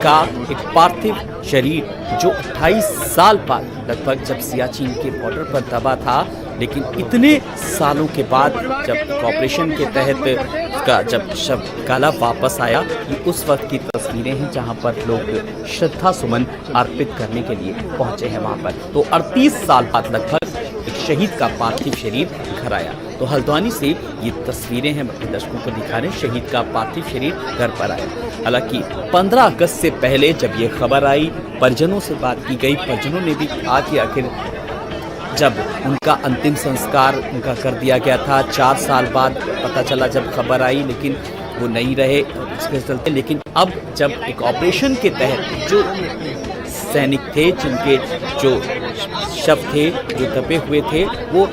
का एक पार्थिव शरीर जो 28 साल बाद लगभग जब सियाचिन के बॉर्डर पर दबा था, लेकिन इतने सालों के बाद जब ऑपरेशन के तहत उसका जब शव निकाला वापस आया, ये उस वक्त की तस्वीरें हैं जहां पर लोग श्रद्धा सुमन अर्पित करने के लिए पहुंचे हैं वहां पर। तो 38 साल बाद लगभग एक शहीद का पार्थिव शरीर घर आया। तो हल्द्वानी से ये तस्वीरें हैं अपने दर्शकों को दिखा रहे हैं, शहीद का पार्थिव शरीर घर पर आया। हालांकि 15 अगस्त से पहले जब ये खबर आई, परिजनों से बात की गई, परिजनों ने भी कहा कि आखिर जब उनका अंतिम संस्कार उनका कर दिया गया था, 4 साल बाद पता चला जब खबर आई, लेकिन वो नहीं रहे इसके चलते। लेकिन अब जब एक ऑपरेशन के तहत जो सैनिक थे, जिनके जो शव थे जो दबे हुए थे, वो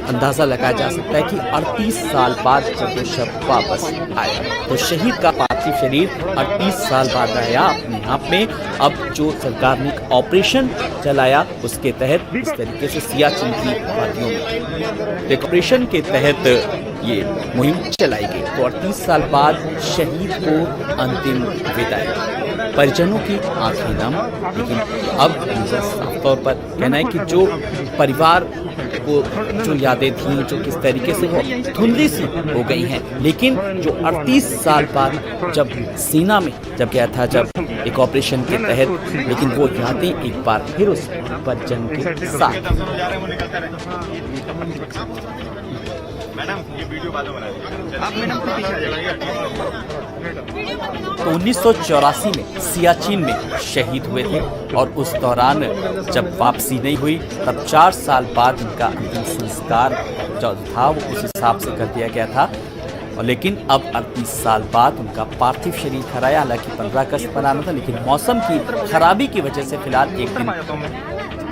अंदाज़ा लगाया जा सकता है कि 38 साल बाद जब वो शव वापस आया, तो शहीद का पार्थिव शरीर 38 साल बाद आया अपने आप में। अब जो सरकार ने एक ऑपरेशन चलाया, उसके तहत इस तरीके से सियाचिन की वादियों में एक ऑपरेशन के तहत ये मुहिम चलाई गई। तो 38 साल बाद शहीद को अंतिम विदाई, परिजनों की आंखें नम, लेकिन अब साफ तौर पर कहना है कि जो परिवार को जो यादें थीं, जो किस तरीके से वो धुंधली सी हो गई हैं, लेकिन जो 38 साल बाद जब सेना में जब गया था, जब एक ऑपरेशन के तहत, लेकिन वो यादें एक बार फिर उस परिजन के साथ। मैडम ये वीडियो बाद में बना दीजिए आप, मैडम पीछे आ जाइए। तो 1984 में सियाचिन में शहीद हुए थे और उस दौरान जब वापसी नहीं हुई, तब 4 साल बाद उनका अंतिम संस्कार जो था वो उस हिसाब से कर दिया गया था। और लेकिन अब 38 साल बाद उनका पार्थिव शरीर घर आया। हालांकि 15 अगस्त पर आना था, लेकिन मौसम की खराबी की वजह से फिलहाल एक दिन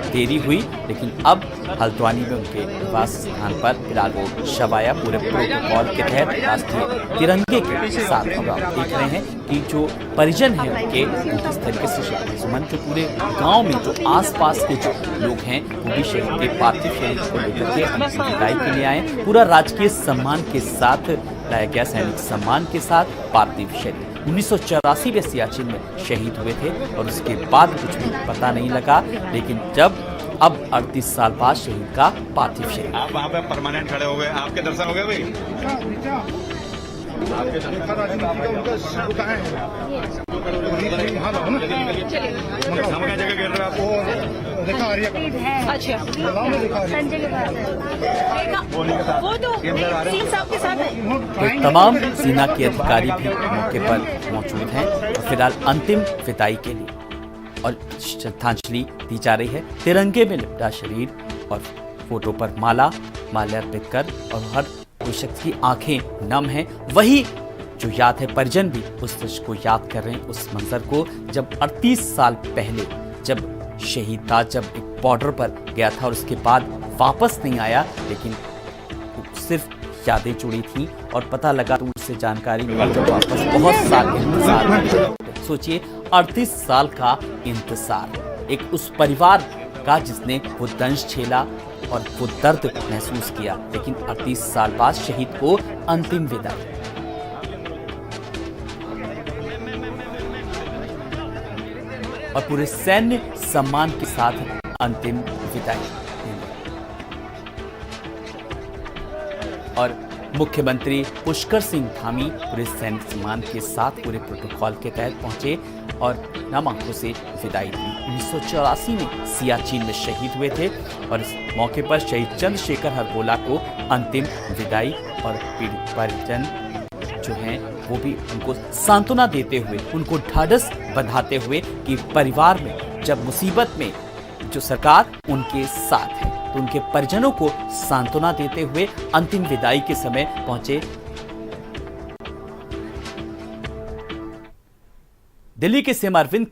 देरी हुई, लेकिन अब हल्द्वानी में उनके निवास स्थान पर फिलहाल वो शव आया पूरे प्रोटोकॉल के तहत राष्ट्रीय तिरंगे के साथ। अब आप देख रहे हैं कि जो परिजन हैं उनके किस तरीके से श्रद्धा सुमन, जो पूरे गांव में जो आसपास के जो लोग हैं वो भी शहीद के पार्थिव शरीर को लेकर के अंतिम विदाई के लिए आए। पूरा राजकीय सम्मान के साथ लाया गया, सैनिक सम्मान के साथ पार्थिव शरीर। 1984 में सियाचिन में शहीद हुए थे और उसके बाद कुछ भी पता नहीं लगा, लेकिन जब अब 38 साल बाद शहीद का पार्थिव शरीर। आप वहाँ पे परमानेंट खड़े हो गए, आपके दर्शन हो गए भाई? तो तमाम सेना के अधिकारी भी मौके पर मौजूद हैं और फिलहाल अंतिम विदाई के लिए और श्रद्धांजलि दी जा रही है। तिरंगे में लिपटा शरीर और फोटो पर माल्यार्पित कर, और हर कोई शख्स की आंखें नम हैं। वही जो याद है, परिजन भी उस दृश्य को याद कर रहे हैं, उस मंजर को जब 38 साल पहले जब शहीद था, जब एक बॉर्डर पर गया था और उसके बाद वापस नहीं आया, लेकिन सिर्फ यादें जुड़ी थी और पता लगा दूर से जानकारी मिली जब वापस बहुत साल इंतजार। सोचिए 38 साल का इंतजार, एक उस परिवार का जिसने वो दंश झेला और वो दर्द महसूस किया, लेकिन 38 साल बाद शहीद को अंतिम विदाई। और पूरे सैन्य सम्मान के साथ अंतिम विदाई। और मुख्यमंत्री पुष्कर सिंह धामी पूरे सैन्य सम्मान के साथ पूरे प्रोटोकॉल के तहत पहुंचे और नम आंखों से विदाई दी। 1984 में सियाचिन में शहीद हुए थे और इस मौके पर शहीद चंद्रशेखर हरबोला को अंतिम विदाई और पीड़ित परिजन जो हैं वो भी उनको सांत्वना देते हुए, उनको ढाढ़स बंधाते हुए कि परिवार में जब मुसीबत में जो सरकार उनके साथ है, तो उनके परिजनों को सांत्वना देते हुए अंतिम विदाई के समय पहुंचे। दिल्ली के सीएम अरविंद